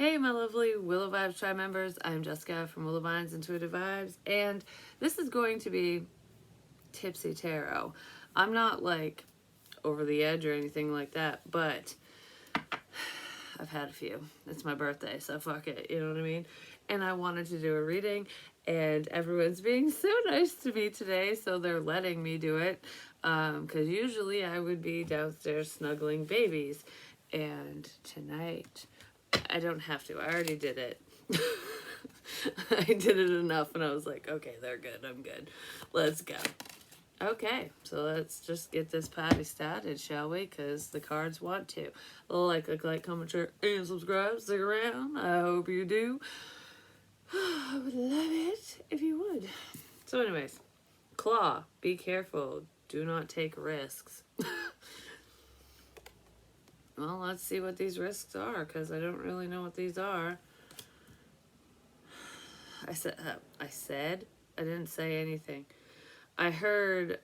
Hey, my lovely Willow Vibes Tribe members. I'm Jessica from Willow Vines Intuitive Vibes, and this is going to be Tipsy Tarot. I'm not like over the edge or anything like that, but I've had a few. It's my birthday, so fuck it, you know what I mean? And I wanted to do a reading, and everyone's being so nice to me today, so they're letting me do it. Because usually I would be downstairs snuggling babies, and tonight I don't have to. I already did it. I did it enough, and I was like, okay, they're good. I'm good. Let's go. Okay, so let's just get this party started, shall we? Because the cards want to. Like, comment, share, and subscribe. Stick around. I hope you do. I would love it if you would. So anyways, claw. Be careful. Do not take risks. Well, let's see what these risks are, because I don't really know what these are. I said, I didn't say anything. I heard,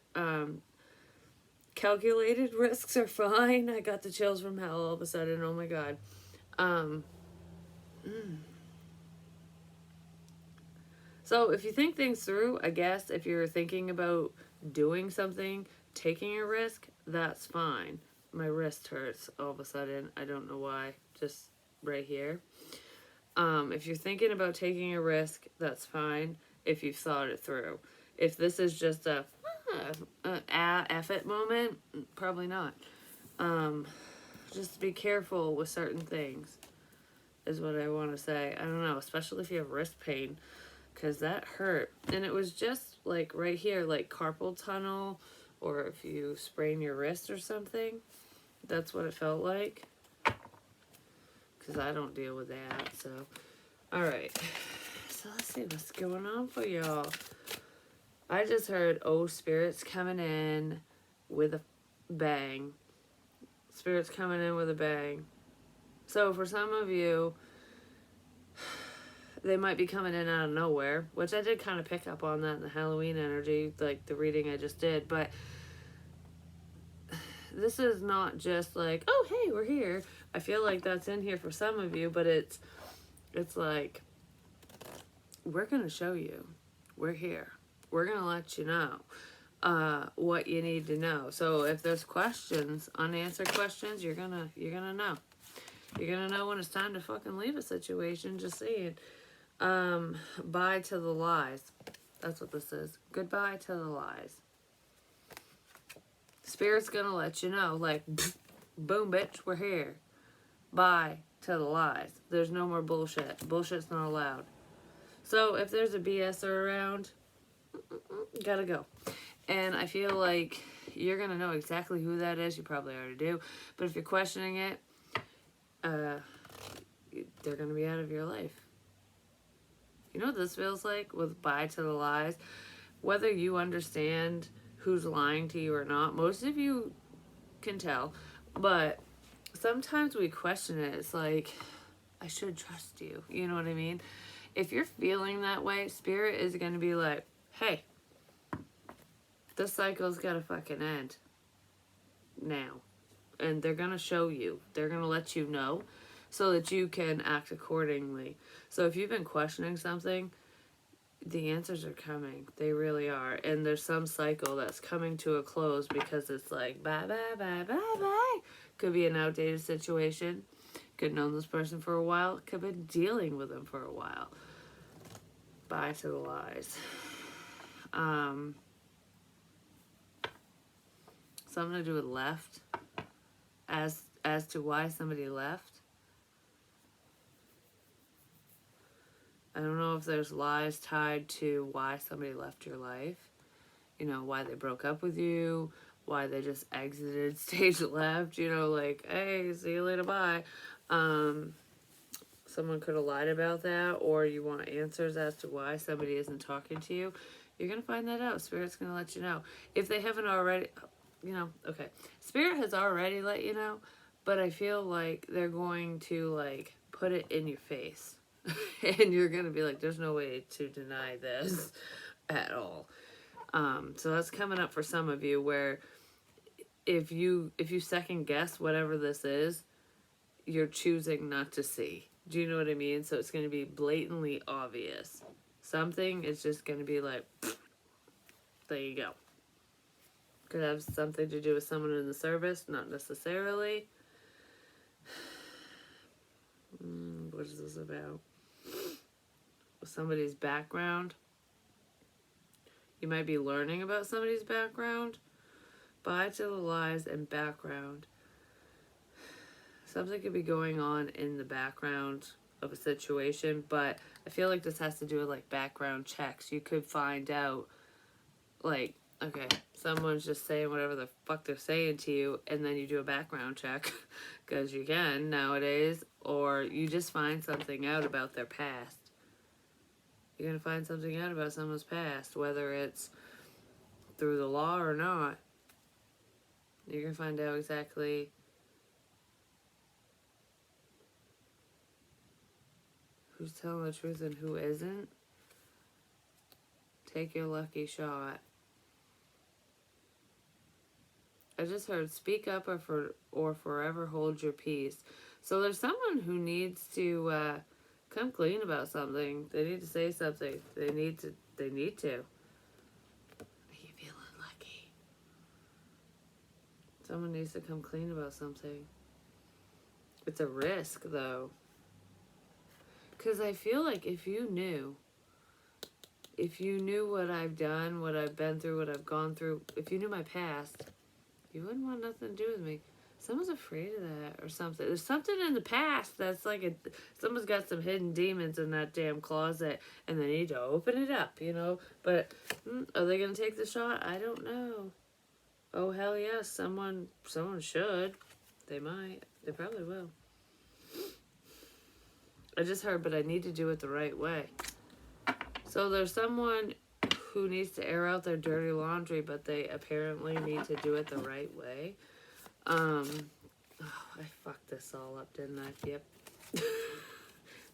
calculated risks are fine. I got the chills from hell all of a sudden. Oh my God. So if you think things through, I guess if you're thinking about doing something, taking a risk, that's fine. My wrist hurts all of a sudden. I don't know why. Just right here. If you're thinking about taking a risk, that's fine if you've thought it through. If this is just a F it moment, probably not. Just be careful with certain things is what I want to say. I don't know, especially if you have wrist pain, because that hurt. And it was just like right here, like carpal tunnel, or if you sprain your wrist or something. That's what it felt like. Because I don't deal with that, so. Alright. So let's see what's going on for y'all. I just heard, oh, spirits coming in with a bang. Spirits coming in with a bang. So for some of you, they might be coming in out of nowhere, which I did kind of pick up on that in the Halloween energy, like the reading I just did, but this is not just like, oh, hey, we're here. I feel like that's in here for some of you, but it's like, we're going to show you. We're here. We're going to let you know what you need to know. So if there's questions, unanswered questions, you're going to know. You're going to know when it's time to fucking leave a situation. Just saying. Bye to the lies. That's what this is. Goodbye to the lies. Spirit's going to let you know, like, boom, bitch, we're here. Bye to the lies. There's no more bullshit. Bullshit's not allowed. So if there's a BSer around, gotta go. And I feel like you're gonna know exactly who that is. You probably already do. But if you're questioning it, they're gonna be out of your life. You know what this feels like with bye to the lies? Whether you understand who's lying to you or not, most of you can tell. But sometimes we question it. It's like, I should trust you. You know what I mean? If you're feeling that way, Spirit is going to be like, hey, this cycle's got to fucking end now. And they're going to show you. They're going to let you know so that you can act accordingly. So if you've been questioning something, the answers are coming. They really are. And there's some cycle that's coming to a close because it's like, bye, bye, bye, bye, bye. Could be an outdated situation. Could have known this person for a while. Could have been dealing with them for a while. Bye to the lies. Something to do with left. As to why somebody left. I don't know if there's lies tied to why somebody left your life. You know, why they broke up with you. Why they just exited stage left. You know, like, hey, see you later, bye. Someone could have lied about that, or you want answers as to why somebody isn't talking to you. You're going to find that out. Spirit's going to let you know. If they haven't already, you know, okay. Spirit has already let you know, but I feel like they're going to, like, put it in your face. And you're going to be like, there's no way to deny this at all. So that's coming up for some of you where if you second guess whatever this is, you're choosing not to see. Do you know what I mean? So it's going to be blatantly obvious. Something is just going to be like, there you go. Could have something to do with someone in the service, not necessarily. What is this about? Somebody's background. You might be learning about somebody's background. Bye to the lies and background. Something could be going on in the background of a situation, but I feel like this has to do with like background checks. You could find out, like, okay, someone's just saying whatever the fuck they're saying to you, and then you do a background check, because you can nowadays, or you just find something out about their past. You're going to find something out about someone's past, whether it's through the law or not. You're going to find out exactly who's telling the truth and who isn't. Take your lucky shot. I just heard speak up or forever hold your peace. So there's someone who needs to come clean about something. They need to say something. They need to. Are you feeling lucky? Someone needs to come clean about something. It's a risk, though. Because I feel like if you knew what I've done, what I've been through, what I've gone through, if you knew my past, you wouldn't want nothing to do with me. Someone's afraid of that or something. There's something in the past that's like someone's got some hidden demons in that damn closet and they need to open it up, you know? But are they going to take the shot? I don't know. Oh, hell yes. Someone should. They might. They probably will. I just heard, but I need to do it the right way. So there's someone who needs to air out their dirty laundry, but they apparently need to do it the right way. I fucked this all up, didn't I? Yep.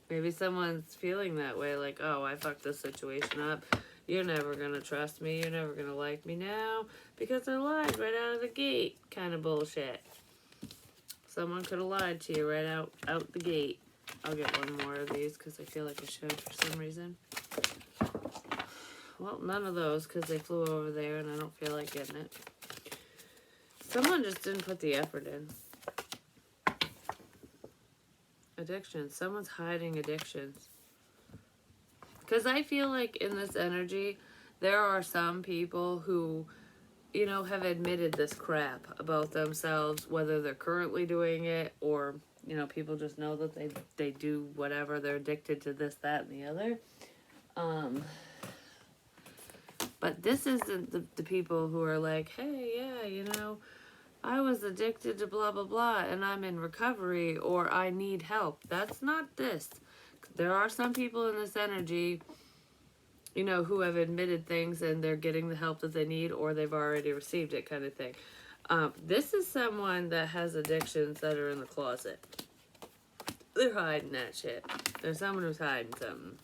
Maybe someone's feeling that way, like, oh, I fucked this situation up. You're never gonna trust me. You're never gonna like me now because I lied right out of the gate. Kind of bullshit. Someone could have lied to you right out the gate. I'll get one more of these because I feel like I should for some reason. Well, none of those because they flew over there and I don't feel like getting it. Someone just didn't put the effort in. Addiction. Someone's hiding addictions. Because I feel like in this energy, there are some people who, you know, have admitted this crap about themselves, whether they're currently doing it or, you know, people just know that they do whatever. They're addicted to this, that, and the other. But this isn't the people who are like, hey, yeah, you know, I was addicted to blah, blah, blah, and I'm in recovery, or I need help. That's not this. There are some people in this energy, you know, who have admitted things and they're getting the help that they need, or they've already received it, kind of thing. This is someone that has addictions that are in the closet. They're hiding that shit. There's someone who's hiding something.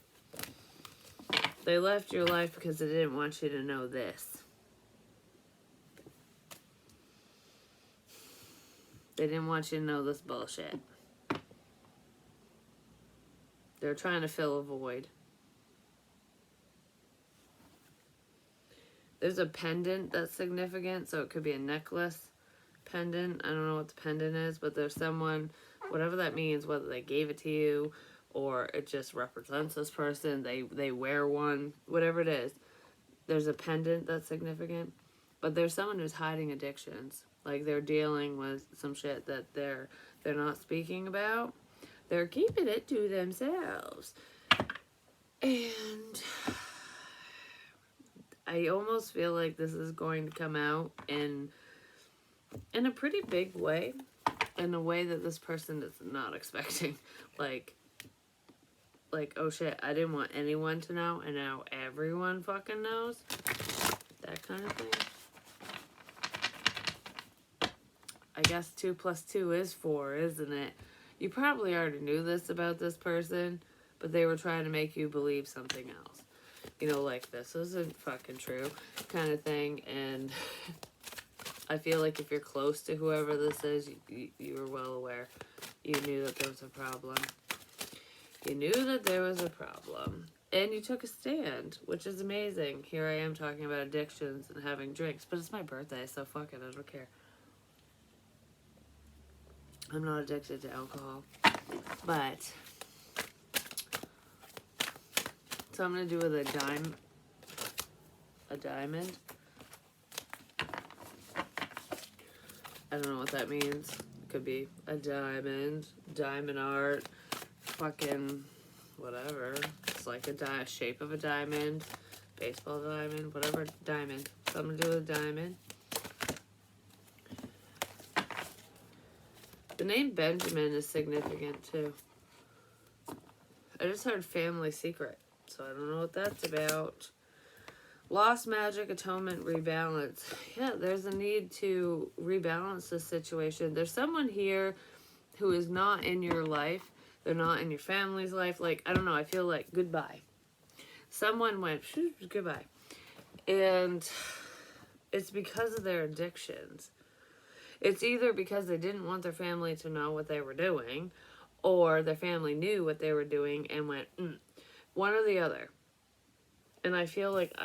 They left your life because they didn't want you to know this. They didn't want you to know this bullshit. They're trying to fill a void. There's a pendant that's significant, so it could be a necklace pendant. I don't know what the pendant is, but there's someone, whatever that means, whether they gave it to you or it just represents this person, they wear one, whatever it is. There's a pendant that's significant, but there's someone who's hiding addictions. Like they're dealing with some shit that they're not speaking about. They're keeping it to themselves. And I almost feel like this is going to come out in a pretty big way, in a way that this person is not expecting. Like, oh shit, I didn't want anyone to know, and now everyone fucking knows. That kind of thing. I guess 2 + 2 is 4, isn't it? You probably already knew this about this person, but they were trying to make you believe something else. You know, like, this isn't fucking true, kind of thing, and I feel like if you're close to whoever this is, you were well aware. You knew that there was a problem. You knew that there was a problem. And you took a stand, which is amazing. Here I am talking about addictions and having drinks. But it's my birthday, so fuck it, I don't care. I'm not addicted to alcohol. But, so I'm going to do with a diamond. I don't know what that means. It could be a diamond art, fucking whatever. It's like a shape of a diamond, baseball diamond, whatever diamond. So I'm going to do with a diamond. The name Benjamin is significant too. I just heard family secret, so I don't know what that's about. Lost magic, atonement, rebalance. Yeah, there's a need to rebalance this situation. There's someone here who is not in your life. They're not in your family's life. Like, I don't know, I feel like goodbye. Someone went, goodbye. And it's because of their addictions. It's either because they didn't want their family to know what they were doing, or their family knew what they were doing and went, one or the other. And I feel like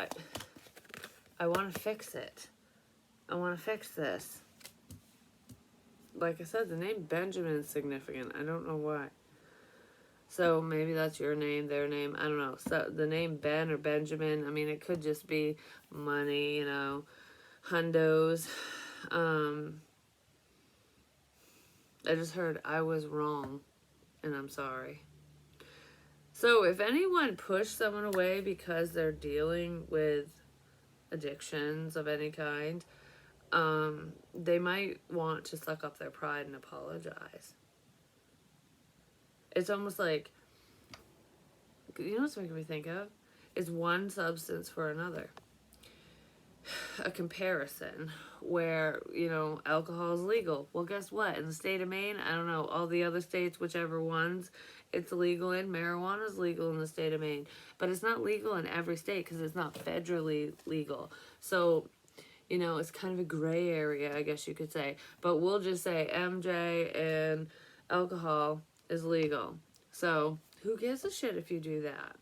I want to fix it. I want to fix this. Like I said, the name Benjamin is significant. I don't know why. So maybe that's your name, their name. I don't know. So the name Ben or Benjamin, I mean, it could just be money, hundos. I just heard I was wrong, and I'm sorry. So if anyone pushed someone away because they're dealing with addictions of any kind, they might want to suck up their pride and apologize. It's almost like, you know what's making me think of? Is one substance for another. A comparison where, alcohol is legal. Well, guess what? In the state of Maine, I don't know, all the other states, whichever ones it's legal in, marijuana is legal in the state of Maine. But it's not legal in every state because it's not federally legal. So, it's kind of a gray area, I guess you could say. But we'll just say MJ and alcohol is legal. So, who gives a shit if you do that?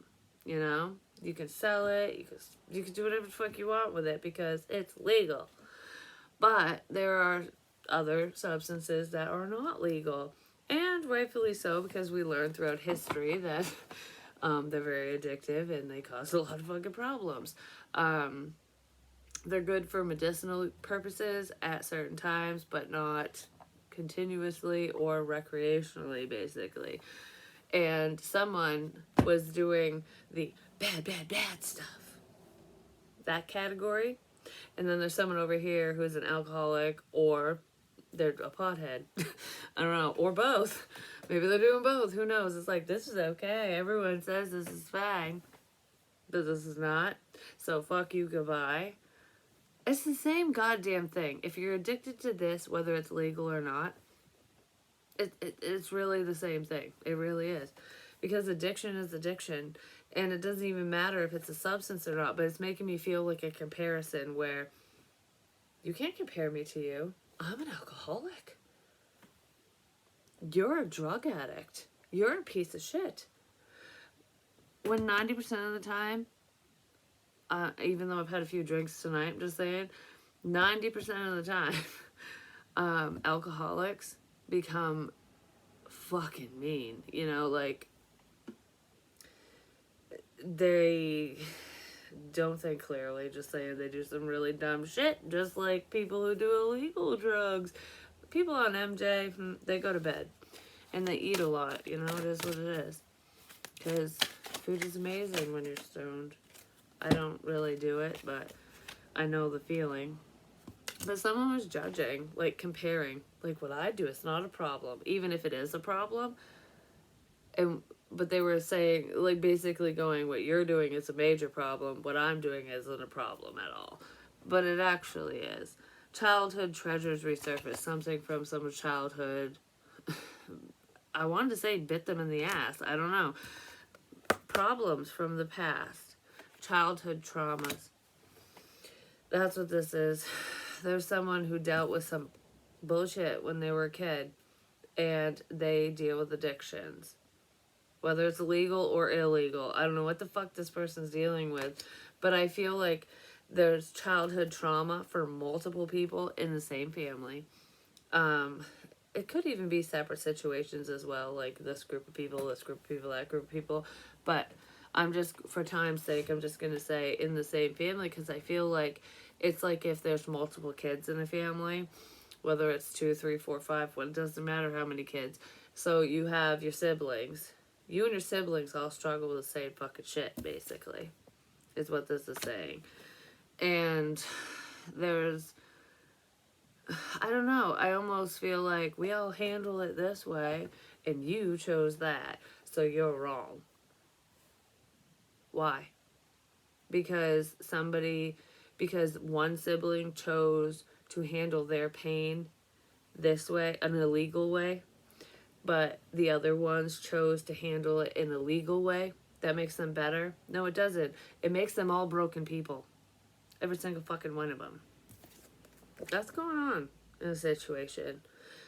You can sell it, you can do whatever the fuck you want with it because it's legal. But there are other substances that are not legal. And rightfully so, because we learned throughout history that they're very addictive and they cause a lot of fucking problems. They're good for medicinal purposes at certain times, but not continuously or recreationally, basically. And someone was doing the bad stuff, that category. And then there's someone over here who's an alcoholic, or they're a pothead. I don't know, or both. Maybe they're doing both. Who knows? It's like, this is okay. Everyone says this is fine, but this is not. So fuck you, goodbye. It's the same goddamn thing. If you're addicted to this, whether it's legal or not, it's really the same thing. It really is. Because addiction is addiction. And it doesn't even matter if it's a substance or not. But it's making me feel like a comparison where you can't compare me to you. I'm an alcoholic. You're a drug addict. You're a piece of shit. When 90% of the time, even though I've had a few drinks tonight, I'm just saying, 90% of the time, alcoholics become fucking mean. They don't think clearly, just saying they do some really dumb shit, just like people who do illegal drugs. People on MJ, they go to bed, and they eat a lot, it is what it is. Because food is amazing when you're stoned. I don't really do it, but I know the feeling. But someone was judging, like comparing, like what I do is not a problem, even if it is a problem. But they were saying, like basically going, what you're doing is a major problem, what I'm doing isn't a problem at all. But it actually is. Childhood treasures resurface, something from someone's childhood. I wanted to say bit them in the ass, I don't know. Problems from the past. Childhood traumas. That's what this is. there's someone who dealt with some bullshit when they were a kid and they deal with addictions, whether it's legal or illegal. I don't know what the fuck this person's dealing with, but I feel like there's childhood trauma for multiple people in the same family. It could even be separate situations as well, like this group of people, this group of people, that group of people. But I'm just, for time's sake, I'm just going to say in the same family, because I feel like it's like if there's multiple kids in a family, whether it's 2, 3, 4, 5, well, it doesn't matter how many kids. So you have your siblings. You and your siblings all struggle with the same fucking shit, basically, is what this is saying. And there's, I don't know, I almost feel like we all handle it this way, and you chose that, so you're wrong. Why? Because one sibling chose to handle their pain this way, an illegal way, but the other ones chose to handle it in a legal way. That makes them better? No, it doesn't. It makes them all broken people. Every single fucking one of them. That's going on in a situation.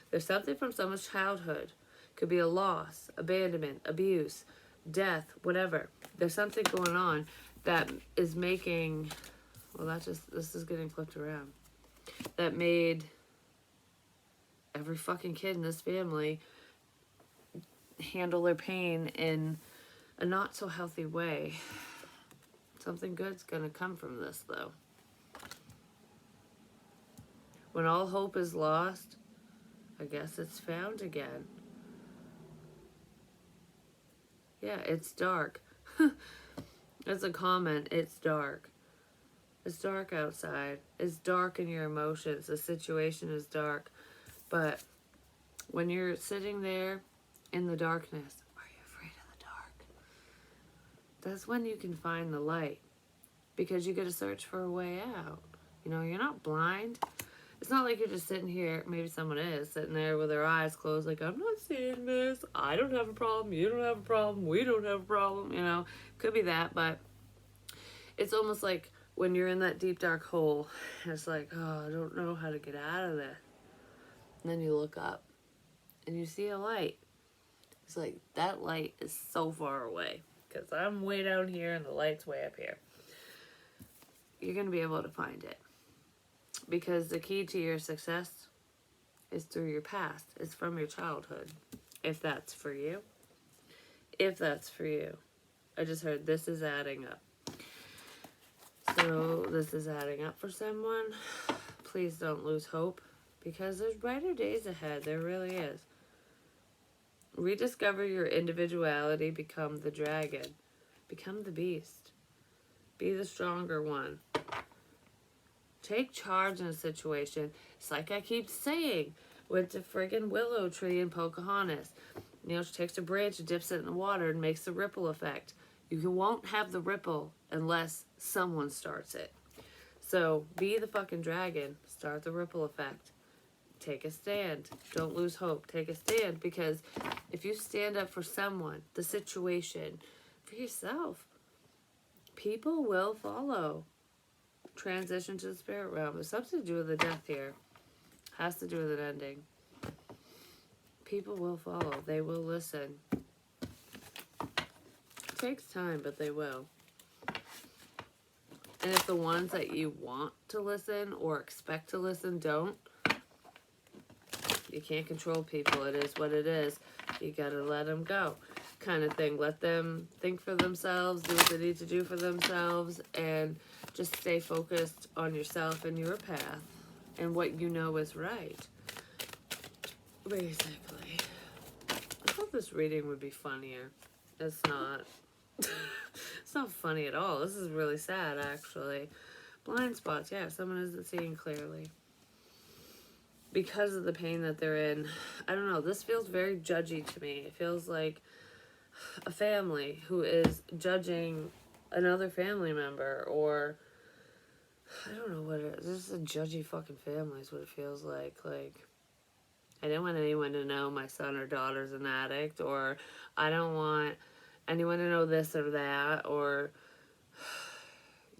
There's something from someone's childhood. Could be a loss, abandonment, abuse, death, whatever. There's something going on that is making, well, this is getting flipped around. That made every fucking kid in this family handle their pain in a not so healthy way. Something good's gonna come from this, though. When all hope is lost, I guess it's found again. Yeah, it's dark. That's a comment. It's dark. It's dark outside. It's dark in your emotions. The situation is dark. But when you're sitting there in the darkness, are you afraid of the dark? That's when you can find the light. Because you got to search for a way out. You know, you're not blind. It's not like you're just sitting here, maybe someone is, sitting there with their eyes closed like, I'm not seeing this. I don't have a problem. You don't have a problem. We don't have a problem. You know, could be that, but it's almost like when you're in that deep, dark hole, and it's like, oh, I don't know how to get out of this. And then you look up and you see a light. It's like, that light is so far away because I'm way down here and the light's way up here. You're going to be able to find it. Because the key to your success is through your past. It's from your childhood. If that's for you. If that's for you. I just heard this is adding up. So this is adding up for someone. Please don't lose hope. Because there's brighter days ahead. There really is. Rediscover your individuality. Become the dragon. Become the beast. Be the stronger one. Take charge in a situation. It's like I keep saying with the friggin' willow tree in Pocahontas. You know, she takes a branch and dips it in the water and makes the ripple effect. You won't have the ripple unless someone starts it. So be the fucking dragon. Start the ripple effect. Take a stand. Don't lose hope. Take a stand, because if you stand up for someone, the situation, for yourself, people will follow. Transition to the spirit realm. There's something to do with the death here. Has to do with an ending. People will follow. They will listen. It takes time, but they will. And if the ones that you want to listen or expect to listen don't, you can't control people. It is what it is. You gotta let them go, kind of thing. Let them think for themselves, do what they need to do for themselves, and just stay focused on yourself and your path and what you know is right. Basically. I thought this reading would be funnier. It's not. It's not funny at all. This is really sad, actually. Blind spots. Yeah, someone isn't seeing clearly. Because of the pain that they're in. I don't know. This feels very judgy to me. It feels like a family who is judging another family member, or I don't know what it is. This is a judgy fucking family is what it feels like. Like, I don't want anyone to know my son or daughter's an addict, or I don't want anyone to know this or that, or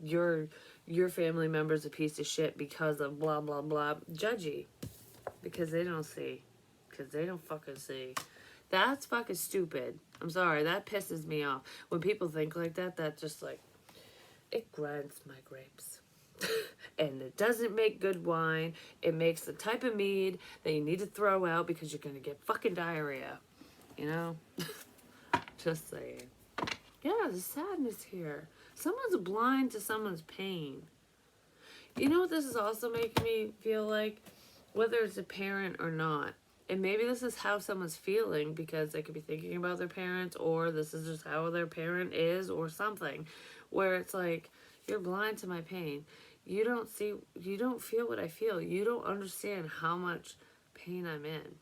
you're your family member's a piece of shit because of blah, blah, blah. Judgy. Because they don't see. Because they don't fucking see. That's fucking stupid. I'm sorry. That pisses me off. When people think like that, that just like, it grinds my grapes. And it doesn't make good wine. It makes the type of mead that you need to throw out because you're going to get fucking diarrhea. You know? Just saying. Yeah, the sadness here. Someone's blind to someone's pain. You know what this is also making me feel like? Whether it's a parent or not. And maybe this is how someone's feeling because they could be thinking about their parents, or this is just how their parent is, or something. Where it's like, you're blind to my pain. You don't feel what I feel. You don't understand how much pain I'm in.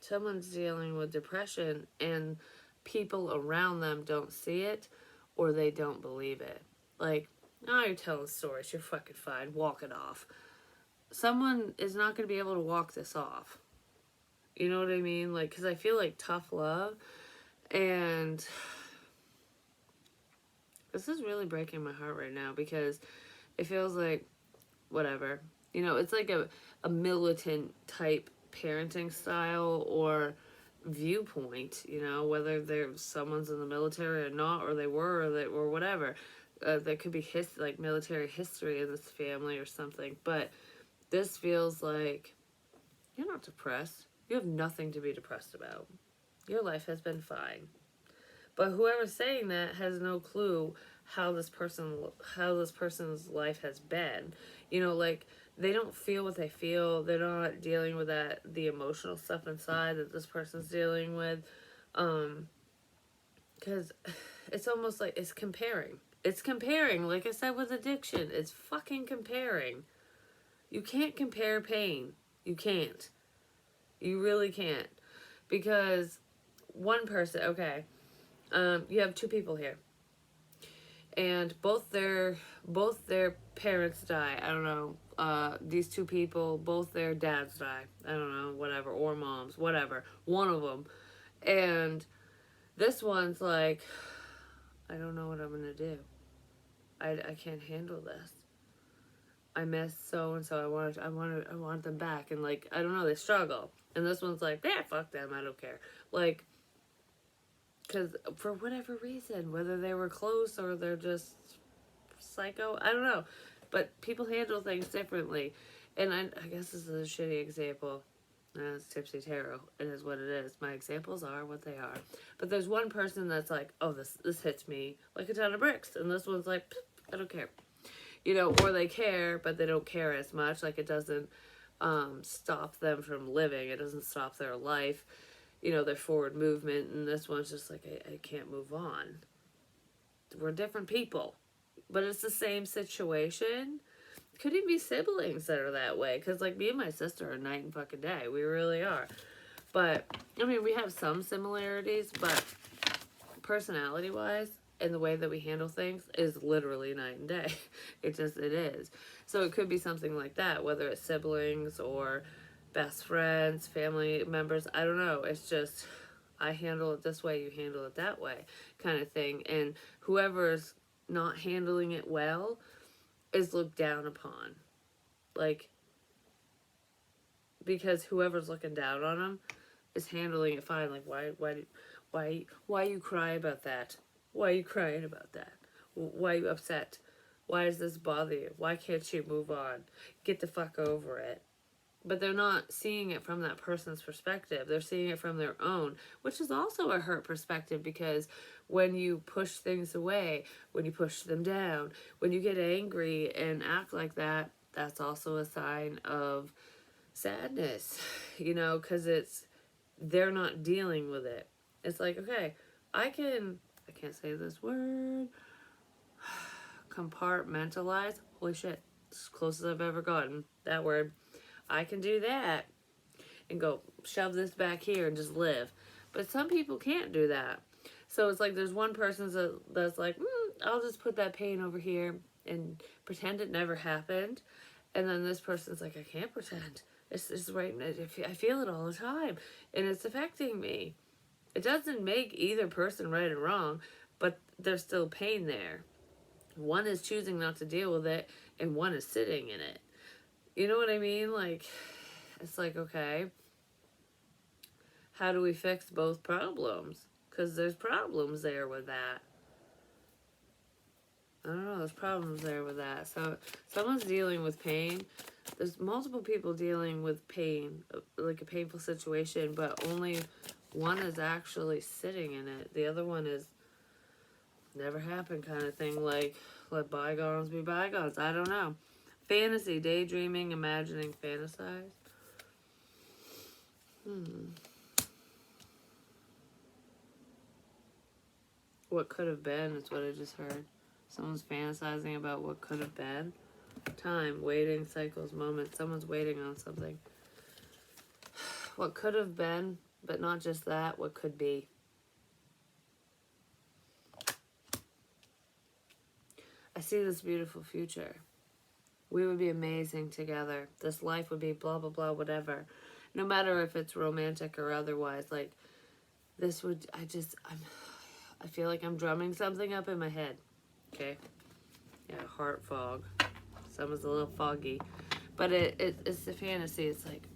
Someone's dealing with depression and people around them don't see it or they don't believe it. Like, oh, you're telling stories. You're fucking fine. Walk it off. Someone is not going to be able to walk this off. You know what I mean? Like, because I feel like tough love, and this is really breaking my heart right now because it feels like, whatever. You know, it's like a militant type parenting style or viewpoint, you know, whether someone's in the military or not, or they were, or whatever. There could be like military history in this family or something, but this feels like you're not depressed. You have nothing to be depressed about. Your life has been fine. But whoever's saying that has no clue how this person's life has been. You know, like, they don't feel what they feel. They're not dealing with the emotional stuff inside that this person's dealing with. Because it's almost like it's comparing. It's comparing, like I said with addiction. It's fucking comparing. You can't compare pain. You can't. You really can't. Because one person, okay, you have two people here. And both their parents die. I don't know. These two people, both their dads die. I don't know, whatever, or moms, whatever. One of them. And this one's like, I don't know what I'm gonna do. I can't handle this. I miss so and so. I want them back, and like, I don't know, they struggle. And this one's like, yeah, fuck them, I don't care. Like, because for whatever reason, whether they were close or they're just psycho, I don't know. But people handle things differently. And I guess this is a shitty example. It's Tipsy Tarot. It is what it is. My examples are what they are. But there's one person that's like, oh, this hits me like a ton of bricks. And this one's like, I don't care. You know, or they care, but they don't care as much. Like, it doesn't stop them from living. It doesn't stop their life, you know, their forward movement. And this one's just like, I can't move on. We're different people. But it's the same situation. Could even be siblings that are that way. Because, like, me and my sister are night and fucking day. We really are. But, I mean, we have some similarities, but personality-wise, and the way that we handle things is literally night and day. It is. So it could be something like that, whether it's siblings or best friends, family members. I don't know. It's just, I handle it this way, you handle it that way, kind of thing. And whoever's not handling it well is looked down upon. Like, because whoever's looking down on them is handling it fine. Like, why you cry about that? Why are you crying about that? Why are you upset? Why does this bother you? Why can't you move on? Get the fuck over it. But they're not seeing it from that person's perspective. They're seeing it from their own, which is also a hurt perspective, because when you push things away, when you push them down, when you get angry and act like that, that's also a sign of sadness, you know, because they're not dealing with it. It's like, okay, I can't say this word, compartmentalize. Holy shit, it's as close as I've ever gotten, that word. I can do that and go shove this back here and just live. But some people can't do that. So it's like there's one person that's like, I'll just put that pain over here and pretend it never happened. And then this person's like, I can't pretend. It's right. I feel it all the time. And it's affecting me. It doesn't make either person right or wrong. but there's still pain there. One is choosing not to deal with it, and one is sitting in it. You know what I mean? Like, it's like, okay, how do we fix both problems? Because there's problems there with that. I don't know, there's problems there with that. So, someone's dealing with pain. There's multiple people dealing with pain, like a painful situation, but only one is actually sitting in it. The other one is never happened kind of thing, like, let bygones be bygones. I don't know. Fantasy, daydreaming, imagining, fantasize. What could have been is what I just heard. Someone's fantasizing about what could have been. Time, waiting, cycles, moments. Someone's waiting on something. What could have been, but not just that, what could be. I see this beautiful future. We would be amazing together. This life would be blah, blah, blah, whatever. No matter if it's romantic or otherwise, like, this would, I feel like I'm drumming something up in my head. Okay? Yeah, heart fog. Someone's a little foggy. But it's the fantasy. It's like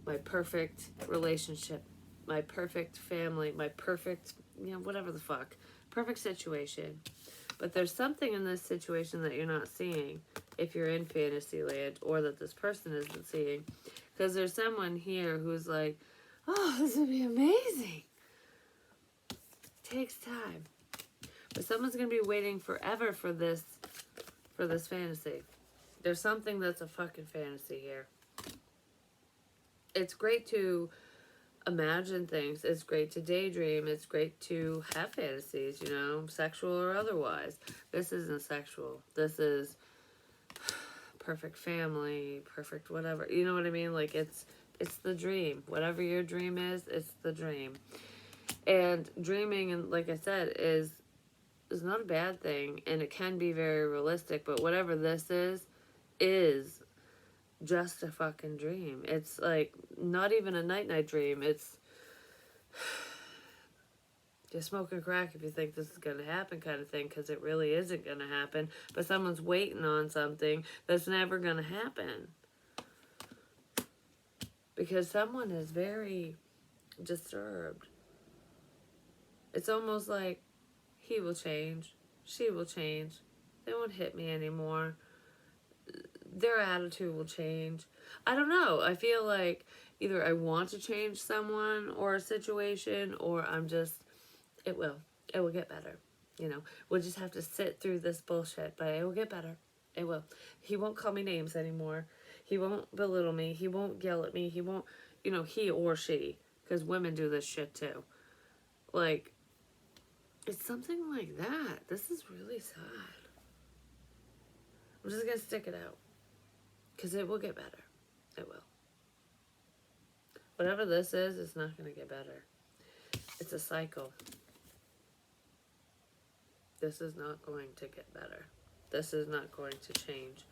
my perfect relationship, my perfect family, my perfect, whatever the fuck. Perfect situation. But there's something in this situation that you're not seeing if you're in fantasy land, or that this person isn't seeing. Because there's someone here who's like, oh, this would be amazing. Takes time. But someone's going to be waiting forever for this fantasy. There's something that's a fucking fantasy here. It's great to imagine things. It's great to daydream. It's great to have fantasies, sexual or otherwise. This isn't sexual. This is perfect family, perfect whatever. You know what I mean? Like, it's the dream. Whatever your dream is, it's the dream. And dreaming, and like I said, is not a bad thing, and it can be very realistic, but whatever this is just a fucking dream. It's like not even a night dream. It's just smoking crack if you think this is going to happen kind of thing, because it really isn't going to happen, but someone's waiting on something that's never going to happen. Because someone is very disturbed. It's almost like he will change, she will change, they won't hit me anymore, their attitude will change. I don't know. I feel like either I want to change someone or a situation, or it will get better. We'll just have to sit through this bullshit, but it will get better. It will. He won't call me names anymore. He won't belittle me. He won't yell at me. He won't, he or she, because women do this shit too. Like, it's something like that. This is really sad. I'm just going to stick it out. Because it will get better. It will. Whatever this is, it's not going to get better. It's a cycle. This is not going to get better. This is not going to change.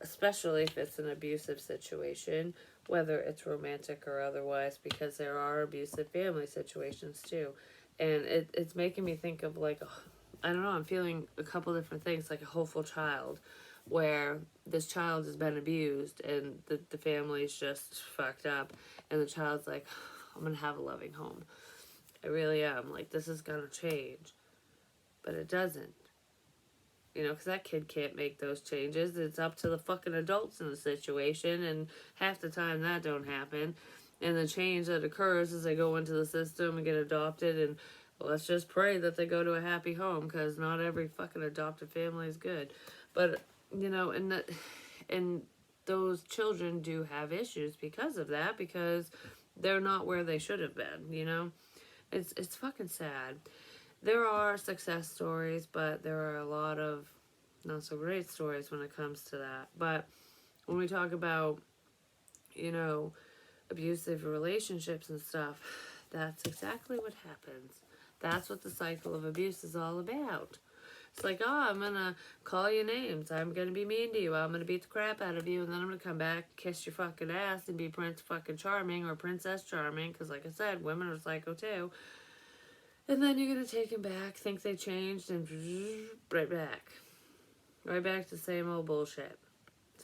Especially if it's an abusive situation, whether it's romantic or otherwise, because there are abusive family situations too. And it's making me think of, like, I don't know, I'm feeling a couple different things, like a hopeful child, where this child has been abused and the family's just fucked up, and the child's like, I'm gonna have a loving home. I really am. Like, this is gonna change. But it doesn't. Because that kid can't make those changes. It's up to the fucking adults in the situation, and half the time that don't happen. And the change that occurs is they go into the system and get adopted, and let's just pray that they go to a happy home, because not every fucking adopted family is good. But, and those children do have issues because of that, because they're not where they should have been, It's fucking sad. There are success stories, but there are a lot of not so great stories when it comes to that. But when we talk about, abusive relationships and stuff, that's exactly what happens. That's what the cycle of abuse is all about. It's like, oh, I'm going to call you names. I'm going to be mean to you. I'm going to beat the crap out of you. And then I'm going to come back, kiss your fucking ass, and be Prince fucking Charming or Princess Charming. Because like I said, women are psycho too. And then you're going to take them back, think they changed, and right back. Right back to the same old bullshit.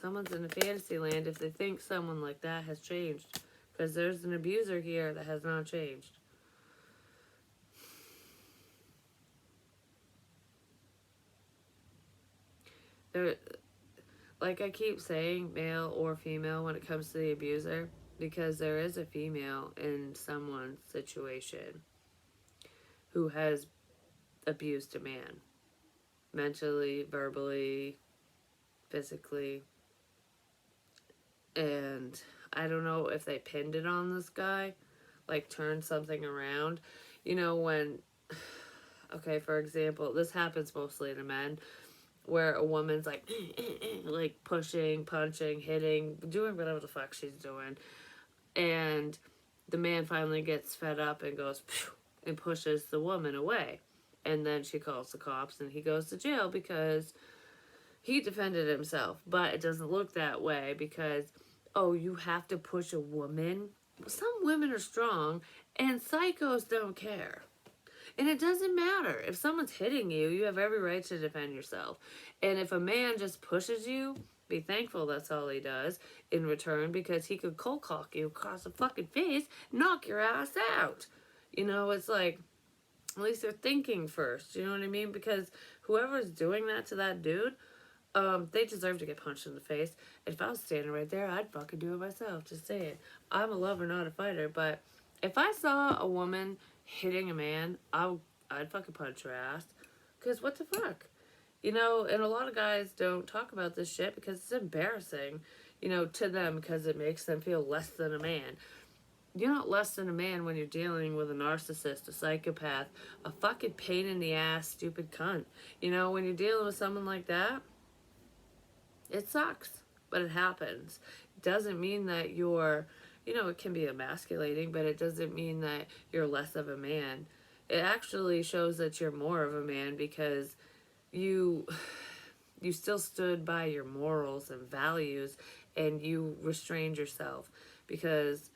Someone's in a fantasy land if they think someone like that has changed. Because there's an abuser here that has not changed. There, like I keep saying, male or female when it comes to the abuser, because there is a female in someone's situation who has abused a man. Mentally, verbally, physically. And I don't know if they pinned it on this guy, like turned something around. You know, when, okay, for example, this happens mostly to men, where a woman's like, like pushing, punching, hitting, doing whatever the fuck she's doing. And the man finally gets fed up and goes, and pushes the woman away. And then she calls the cops and he goes to jail because he defended himself. But it doesn't look that way because, oh, you have to push a woman? Some women are strong and psychos don't care. And it doesn't matter. If someone's hitting you, you have every right to defend yourself. And if a man just pushes you, be thankful that's all he does in return, because he could cold cock you across the fucking face, knock your ass out. You know, it's like, at least they're thinking first. You know what I mean? Because whoever's doing that to that dude, they deserve to get punched in the face. If I was standing right there, I'd fucking do it myself. Just saying. I'm a lover, not a fighter. But if I saw a woman hitting a man, I'd fucking punch her ass. Because what the fuck? You know, and a lot of guys don't talk about this shit because it's embarrassing, you know, to them, because it makes them feel less than a man. You're not less than a man when you're dealing with a narcissist, a psychopath, a fucking pain in the ass, stupid cunt. You know, when you're dealing with someone like that, it sucks, but it happens. It doesn't mean that you're, you know, it can be emasculating, but it doesn't mean that you're less of a man. It actually shows that you're more of a man because you still stood by your morals and values and you restrained yourself, because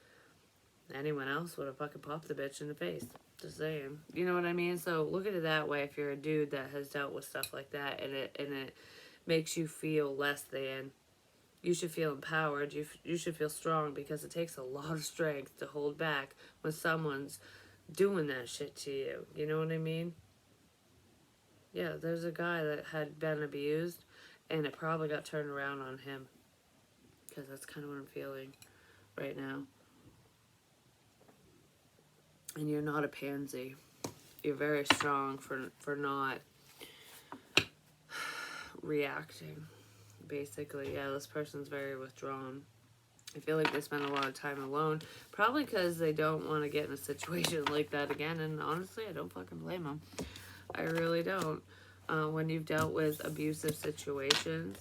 anyone else would have fucking popped the bitch in the face. Just saying. You know what I mean? So look at it that way. If you're a dude that has dealt with stuff like that and it makes you feel less than, you should feel empowered. You should feel strong, because it takes a lot of strength to hold back when someone's doing that shit to you. You know what I mean? Yeah, there's a guy that had been abused and it probably got turned around on him, because that's kind of what I'm feeling right now. And you're not a pansy. You're very strong for not reacting. Basically, yeah, this person's very withdrawn. I feel like they spend a lot of time alone, probably because they don't want to get in a situation like that again. And honestly, I don't fucking blame them. I really don't. When you've dealt with abusive situations,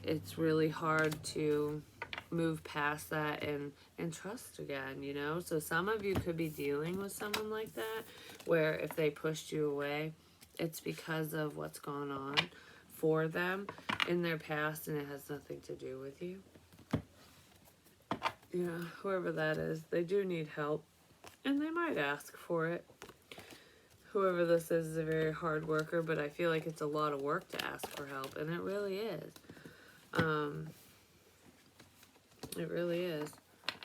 it's really hard to move past that and trust again, you know? So some of you could be dealing with someone like that, where if they pushed you away, it's because of what's gone on for them in their past, and it has nothing to do with you. Yeah, whoever that is, they do need help, and they might ask for it. Whoever this is a very hard worker, but I feel like it's a lot of work to ask for help, and it really is. It really is,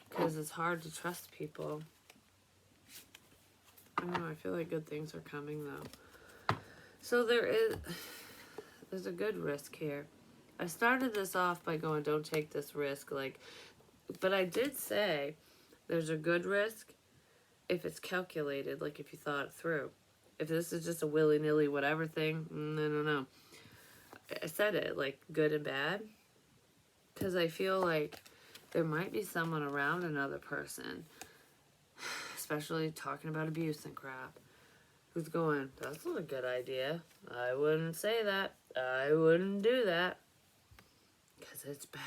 because it's hard to trust people. I don't know, I feel like good things are coming, though. So there's a good risk here. I started this off by going, don't take this risk, like, but I did say there's a good risk if it's calculated, like if you thought it through. If this is just a willy-nilly whatever thing, no. I said it, like, good and bad, because I feel like there might be someone around another person, especially talking about abuse and crap, who's going, that's not a good idea. I wouldn't say that. I wouldn't do that. Because it's bad.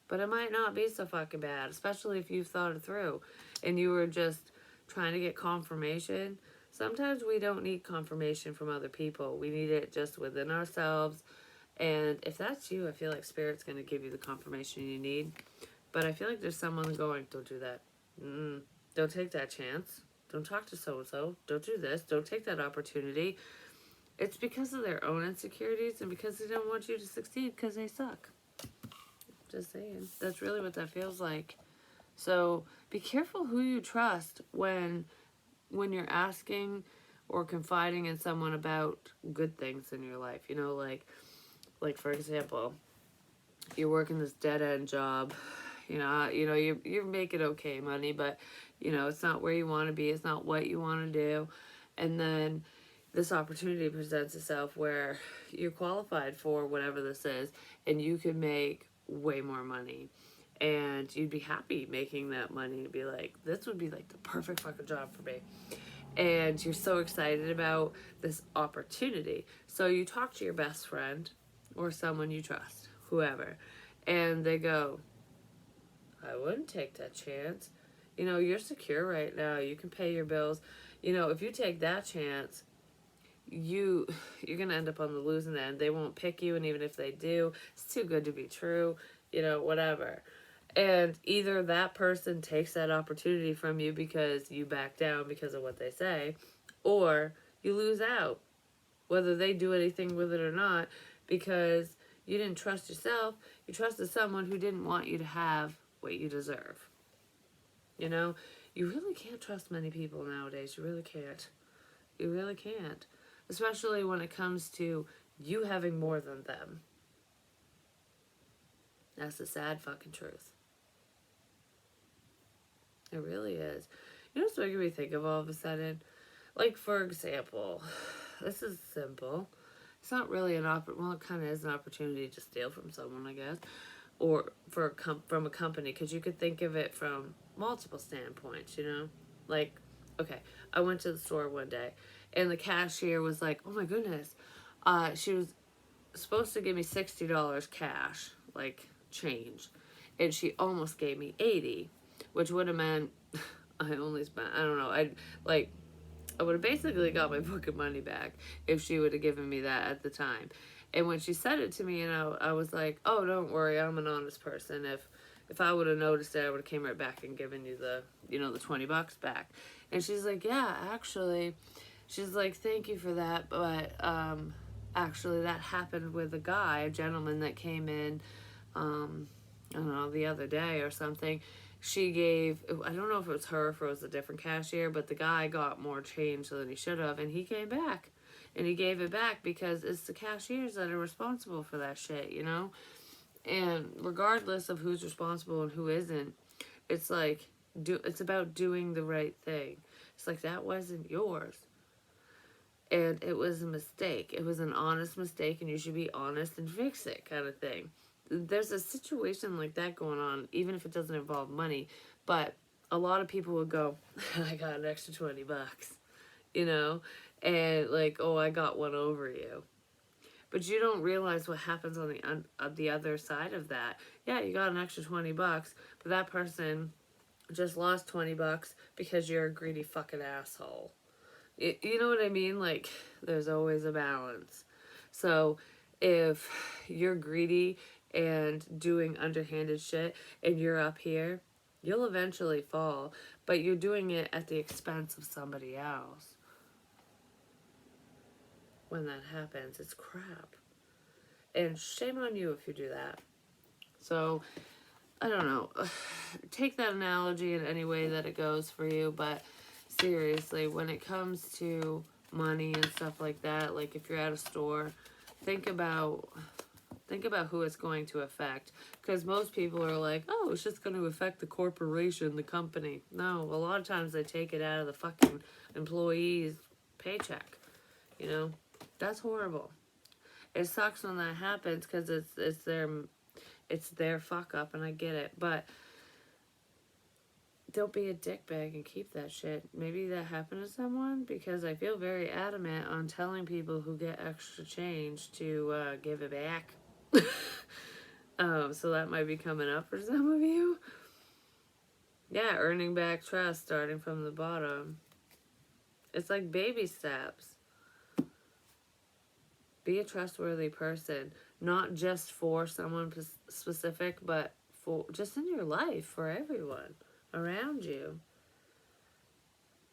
But it might not be so fucking bad, especially if you've thought it through and you were just trying to get confirmation. Sometimes we don't need confirmation from other people. We need it just within ourselves. And if that's you, I feel like Spirit's going to give you the confirmation you need. But I feel like there's someone going, don't do that. Don't take that chance. Don't talk to so and so. Don't do this. Don't take that opportunity. It's because of their own insecurities and because they don't want you to succeed because they suck. Just saying. That's really what that feels like. So be careful who you trust when you're asking or confiding in someone about good things in your life. You know, like for example, you're working this dead end job. You're making okay money, but it's not where you want to be. It's not what you want to do, and then this opportunity presents itself where you're qualified for whatever this is, and you could make way more money, and you'd be happy making that money to be like, this would be like the perfect fucking job for me. And you're so excited about this opportunity. So you talk to your best friend or someone you trust, whoever, and they go, I wouldn't take that chance. You're secure right now. You can pay your bills. If you take that chance, you're gonna end up on the losing end. They won't pick you, and even if they do, it's too good to be true. Whatever. And either that person takes that opportunity from you because you back down because of what they say, or you lose out, whether they do anything with it or not, because you didn't trust yourself. You trusted someone who didn't want you to have what you deserve. You really can't trust many people nowadays. You really can't. You really can't. Especially when it comes to you having more than them. That's the sad fucking truth. It really is. What's making me think of all of a sudden? Like, for example, this is simple. It's not really well, it kind of is an opportunity to steal from someone, I guess, or from a company, because you could think of it from multiple standpoints, Like, okay, I went to the store one day, and the cashier was like, oh my goodness, she was supposed to give me $60 cash, like, change, and she almost gave me 80, which would have meant I only spent, I don't know, I would have basically got my fucking money back if she would have given me that at the time. And when she said it to me, I was like, oh, don't worry, I'm an honest person. If I would have noticed it, I would have came right back and given you the $20 back. And she's like, yeah, actually, she's like, thank you for that, but actually that happened with a gentleman that came in, I don't know, the other day or something. She gave, I don't know if it was her or if it was a different cashier, but the guy got more change than he should have, and he came back. And he gave it back because it's the cashiers that are responsible for that shit, And regardless of who's responsible and who isn't, it's like, it's about doing the right thing. It's like, that wasn't yours. And it was a mistake. It was an honest mistake, and you should be honest and fix it, kind of thing. There's a situation like that going on, even if it doesn't involve money, but a lot of people would go, I got an extra $20, and like, oh, I got one over you. But you don't realize what happens on the other side of that. Yeah, you got an extra $20, but that person just lost $20 because you're a greedy fucking asshole. You know what I mean? Like, there's always a balance. So if you're greedy and doing underhanded shit and you're up here, you'll eventually fall, but you're doing it at the expense of somebody else. When that happens, it's crap. And shame on you if you do that. So, I don't know. Take that analogy in any way that it goes for you, but seriously, when it comes to money and stuff like that, like if you're at a store, think about who it's going to affect, because most people are like, oh, it's just going to affect the corporation, the company. No, a lot of times they take it out of the fucking employee's paycheck. That's horrible. It sucks when that happens because it's their fuck up, and I get it, but don't be a dickbag and keep that shit. Maybe that happened to someone, because I feel very adamant on telling people who get extra change to give it back. So that might be coming up for some of you. Yeah, earning back trust starting from the bottom. It's like baby steps. Be a trustworthy person, not just for someone specific, but for just in your life, for everyone around you.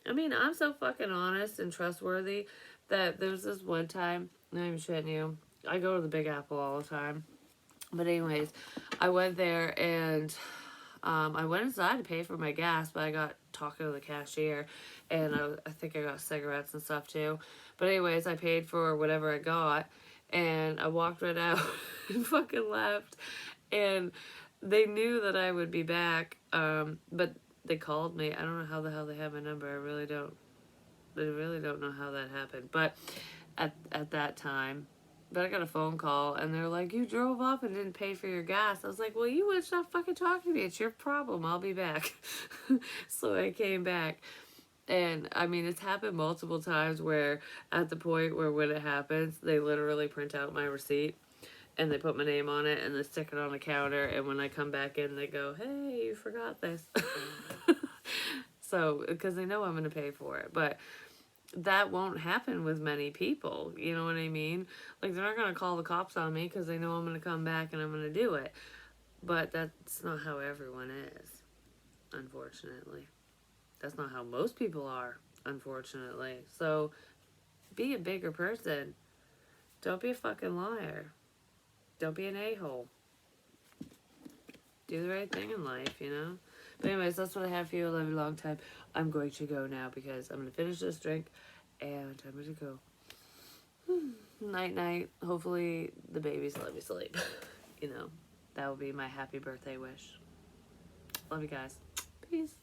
I mean, I'm so fucking honest and trustworthy that there's this one time, not even shitting you, I go to the Big Apple all the time. But anyways, I went there and I went inside to pay for my gas, but I got talking to the cashier, and I think I got cigarettes and stuff too. But anyways, I paid for whatever I got, and I walked right out and fucking left. And they knew that I would be back, but they called me. I don't know how the hell they have my number. I really don't. I really don't know how that happened. But at that time, but I got a phone call and they're like, "You drove up and didn't pay for your gas." I was like, "Well, you would stop fucking talking to me. It's your problem. I'll be back." So I came back. And I mean, it's happened multiple times where at the point where when it happens, they literally print out my receipt and they put my name on it and they stick it on the counter. And when I come back in, they go, "Hey, you forgot this." So, because they know I'm going to pay for it. But that won't happen with many people. You know what I mean? Like, they're not going to call the cops on me because they know I'm going to come back and I'm going to do it. But that's not how everyone is, unfortunately. That's not how most people are, unfortunately. So, be a bigger person. Don't be a fucking liar. Don't be an a-hole. Do the right thing in life, you know? But anyways, that's what I have for you. I love you a long time. I'm going to go now because I'm going to finish this drink and I'm going to go. Night, night. Hopefully the babies let me sleep. You know, that will be my happy birthday wish. Love you guys. Peace.